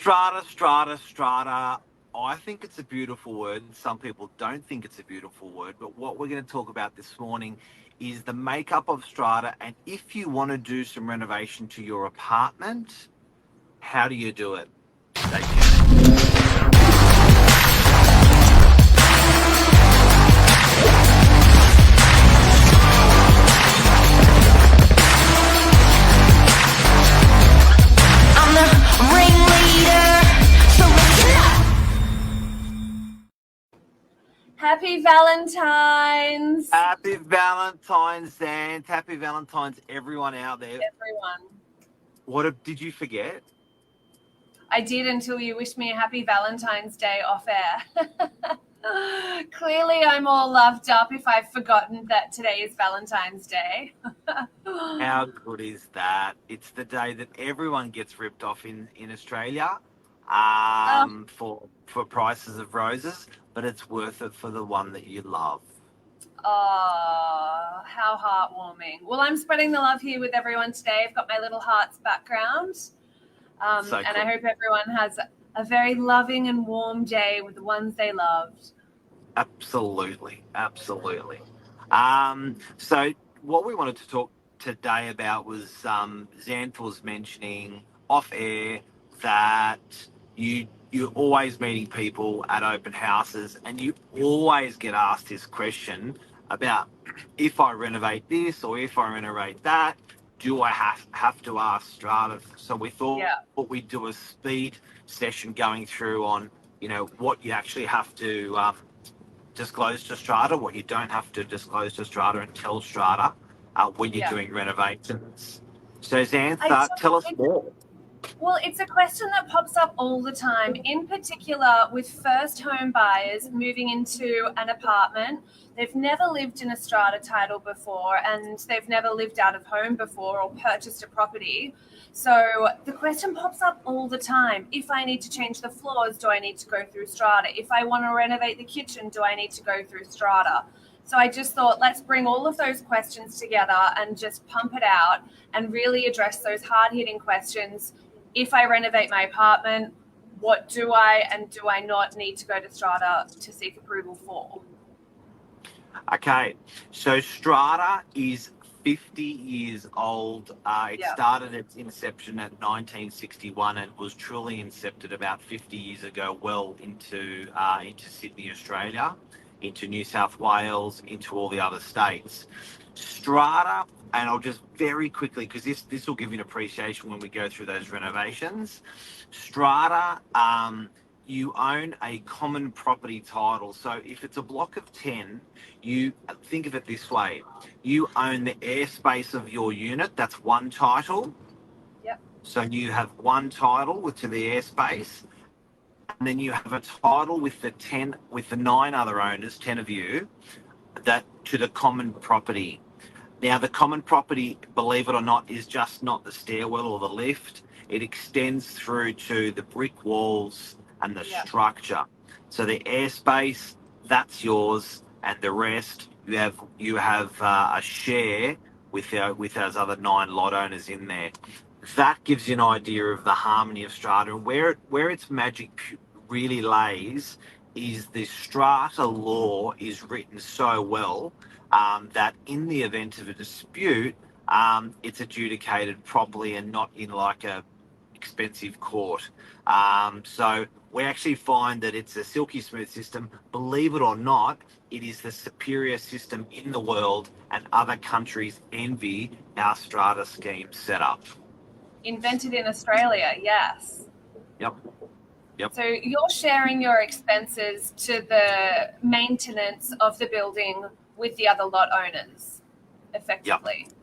Strata. I think it's a beautiful word. Some people don't think it's a beautiful word. But what we're going to talk about this morning is the makeup of strata. And if you want to do some renovation to your apartment, how do you do it? Stay tuned. Happy Valentine's! Happy Valentine's, Zanth. Happy Valentine's, everyone out there. Everyone. Did you forget? I did until you wished me a happy Valentine's Day off air. Clearly, I'm all loved up if I've forgotten that today is Valentine's Day. How good is that? It's the day that everyone gets ripped off in Australia for prices of roses, but it's worth it for the one that you love. Oh, how heartwarming. Well, I'm spreading the love here with everyone today. I've got my little hearts background. And cool. I hope everyone has a very loving and warm day with the ones they loved. Absolutely. So what we wanted to talk today about was Zanth was mentioning off air that you're always meeting people at open houses and you always get asked this question about if I renovate this or if I renovate that, do I have to ask strata? So we thought we'd do a speed session going through on, what you actually have to disclose to strata, what you don't have to disclose to strata, and tell strata when you're doing renovations. So Zanth, tell us more. Well, it's a question that pops up all the time, in particular with first home buyers moving into an apartment. They've never lived in a strata title before and they've never lived out of home before or purchased a property. So the question pops up all the time. If I need to change the floors, do I need to go through strata? If I want to renovate the kitchen, do I need to go through strata? So I just thought, let's bring all of those questions together and just pump it out and really address those hard-hitting questions. If I renovate my apartment, what do I and do I not need to go to strata to seek approval for? Okay, so strata is 50 years old. It started its inception at 1961 and was truly incepted about 50 years ago, well into Sydney, Australia, into New South Wales, into all the other states. Strata, and I'll just very quickly, because this will give you an appreciation when we go through those renovations. Strata, you own a common property title. So if it's a block of 10, you think of it this way. You own the airspace of your unit. That's one title. Yep. So you have one title to the airspace. And then you have a title with the 9 other owners, 10 of you, that to the common property. Now, the common property, believe it or not, is just not the stairwell or the lift. It extends through to the brick walls and the structure. So the airspace, that's yours, and the rest you have a share with those other 9 lot owners in there. That gives you an idea of the harmony of strata, and where its magic really lays is the strata law is written so well that in the event of a dispute, it's adjudicated properly and not in like a expensive court. So we actually find that it's a silky smooth system. Believe it or not, it is the superior system in the world, and other countries envy our strata scheme setup. Invented in Australia, yes. Yep. So you're sharing your expenses to the maintenance of the building with the other lot owners, effectively. Yep.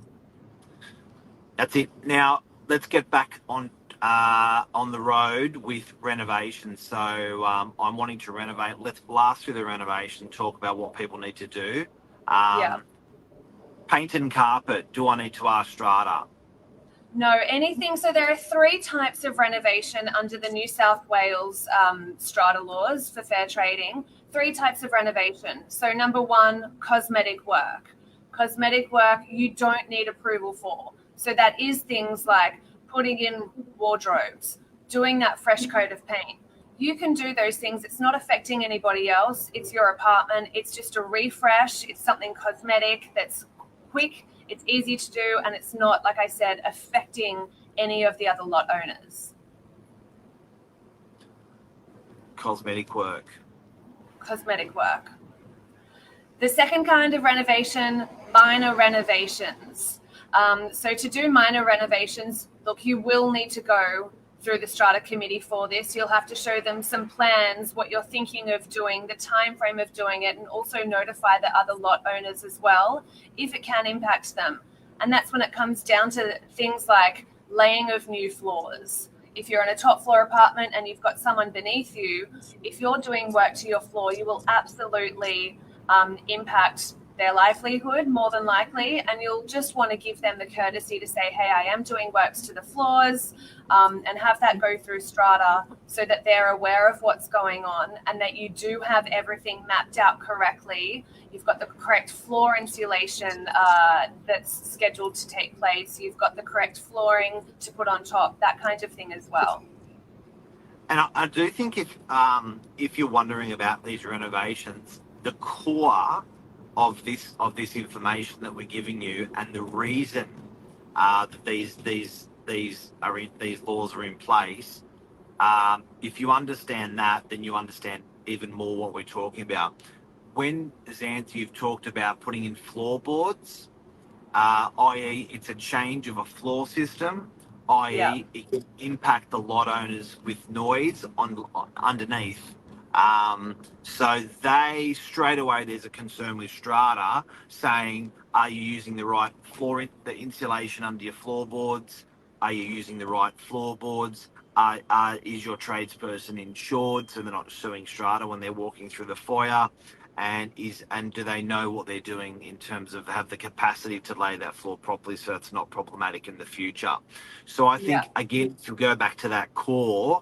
That's it. Now let's get back on the road with renovation. So I'm wanting to renovate. Let's blast through the renovation, talk about what people need to do. Paint and carpet. Do I need to ask strata? No, anything. So there are 3 types of renovation under the New South Wales strata laws for fair trading. 3 types of renovation. So number 1, cosmetic work. Cosmetic work you don't need approval for. So that is things like putting in wardrobes, doing that fresh coat of paint. You can do those things. It's not affecting anybody else. It's your apartment. It's just a refresh. It's something cosmetic that's quick, it's easy to do, and it's not, like I said, affecting any of the other lot owners. Cosmetic work. Cosmetic work. The second kind of renovation, minor renovations. So to do minor renovations, look, you will need to go through the strata committee for this. You'll have to show them some plans, what you're thinking of doing, the time frame of doing it, and also notify the other lot owners as well if it can impact them. And that's when it comes down to things like laying of new floors. If you're in a top floor apartment and you've got someone beneath you, if you're doing work to your floor, you will absolutely impact their livelihood more than likely, and you'll just want to give them the courtesy to say, hey, I am doing works to the floors, and have that go through strata so that they're aware of what's going on and that you do have everything mapped out correctly. You've got the correct floor insulation that's scheduled to take place. You've got the correct flooring to put on top, that kind of thing as well. And I do think if you're wondering about these renovations, the core of this information that we're giving you, and the reason that these laws are in place, if you understand that, then you understand even more what we're talking about. When, Zanth, you've talked about putting in floorboards, i.e. it's a change of a floor system, i.e. it can impact the lot owners with noise underneath. So they, straight away, there's a concern with strata saying, are you using the right the insulation under your floorboards? Are you using the right floorboards? Is your tradesperson insured so they're not suing strata when they're walking through the foyer? And do they know what they're doing in terms of have the capacity to lay that floor properly so it's not problematic in the future? So I think, again, to go back to that core,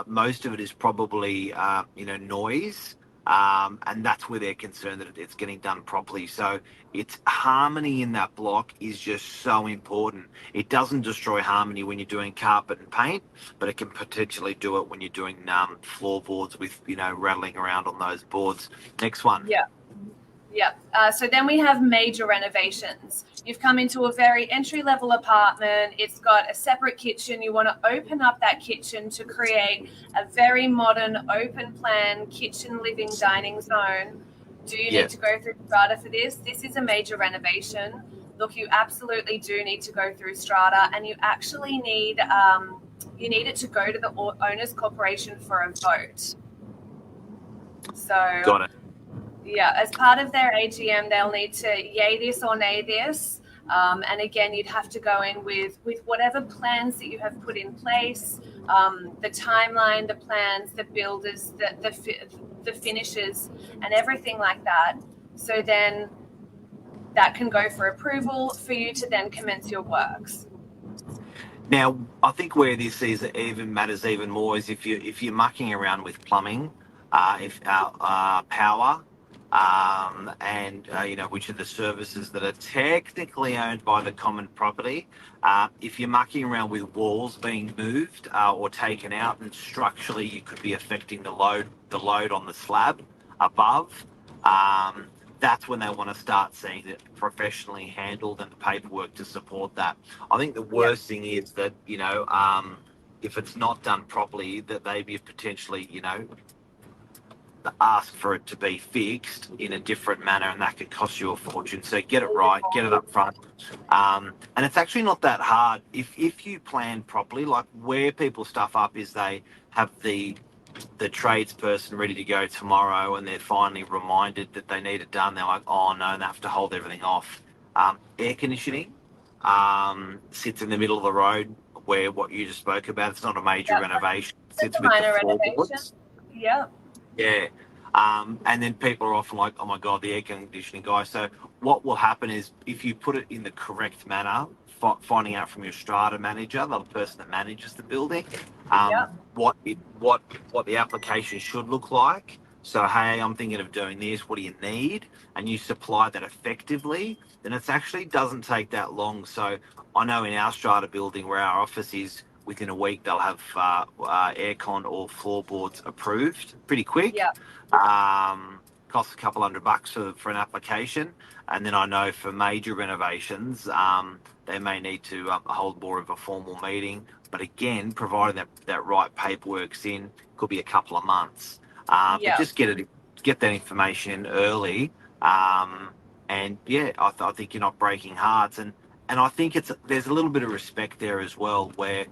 most of it is probably, noise, and that's where they're concerned that it's getting done properly. So it's harmony in that block is just so important. It doesn't destroy harmony when you're doing carpet and paint, but it can potentially do it when you're doing floorboards with, rattling around on those boards. Next one. Yeah. So then we have major renovations. You've come into a very entry-level apartment. It's got a separate kitchen. You want to open up that kitchen to create a very modern, open-plan kitchen, living, dining zone. Do you need to go through strata for this? This is a major renovation. Look, you absolutely do need to go through strata, and you actually need it to go to the Owners Corporation for a vote. So Got it. Yeah, as part of their AGM, they'll need to yay this or nay this. And again, you'd have to go in with whatever plans that you have put in place, the timeline, the plans, the builders, the finishes, and everything like that. So then that can go for approval for you to then commence your works. Now, I think where this matters even more is if you're mucking around with plumbing, power, which are the services that are technically owned by the common property. If you're mucking around with walls being moved or taken out, and structurally you could be affecting the load on the slab above, that's when they want to start seeing it professionally handled and the paperwork to support that. I think the worst thing is that, if it's not done properly, that they be potentially, ask for it to be fixed in a different manner, and that could cost you a fortune. So get it right, get it up front. And it's actually not that hard. If you plan properly, like where people stuff up is they have the tradesperson ready to go tomorrow and they're finally reminded that they need it done. They're like, oh no, and they have to hold everything off. Air conditioning sits in the middle of the road where what you just spoke about, it's not a major renovation. It sits with the floorboards. Yeah. And then people are often like, oh my God, the air conditioning guy. So what will happen is if you put it in the correct manner, finding out from your strata manager, the person that manages the building, what the application should look like. So, hey, I'm thinking of doing this. What do you need? And you supply that effectively, then it actually doesn't take that long. So I know in our strata building where our office is, within a week they'll have aircon or floorboards approved pretty quick. Yeah. Costs a couple $100 for an application, and then I know for major renovations they may need to hold more of a formal meeting. But again, providing that right paperwork's in, could be a couple of months. But just get that information in early, and yeah, I think you're not breaking hearts, and I think there's a little bit of respect there as well, where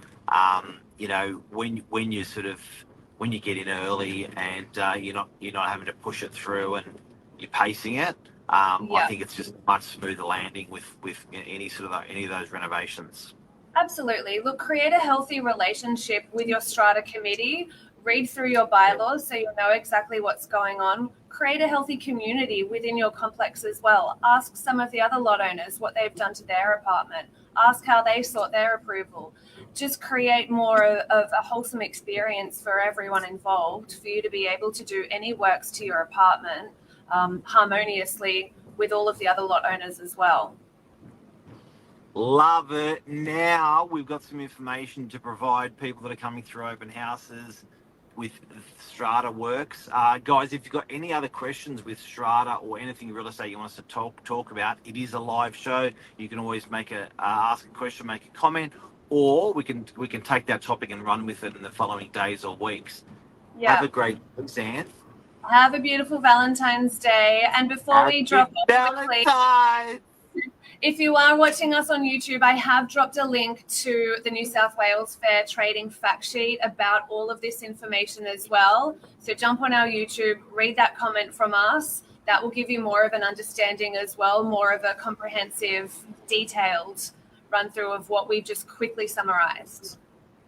you know, when you get in early and you're not having to push it through and you're pacing it. I think it's just a much smoother landing with any of those renovations. Absolutely. Look, create a healthy relationship with your strata committee. Read through your bylaws so you'll know exactly what's going on. Create a healthy community within your complex as well. Ask some of the other lot owners what they've done to their apartment. Ask how they sought their approval. Just create more of a wholesome experience for everyone involved, for you to be able to do any works to your apartment harmoniously with all of the other lot owners as well. Love it. Now we've got some information to provide people that are coming through open houses with strata works. Guys, if you've got any other questions with strata or anything real estate you want us to talk about, it is a live show. You can always ask a question, make a comment, or we can take that topic and run with it in the following days or weeks. Have a great Zanth. Have a beautiful Valentine's Day. And before we drop off quickly, if you are watching us on YouTube, I have dropped a link to the New South Wales Fair Trading fact sheet about all of this information as well. So jump on our YouTube, read that comment from us. That will give you more of an understanding as well, more of a comprehensive, detailed run through of what we've just quickly summarized.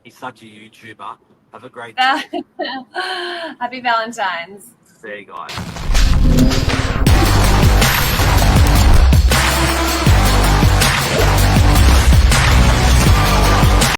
He's such a YouTuber. Have a great day. Happy Valentine's. See you guys.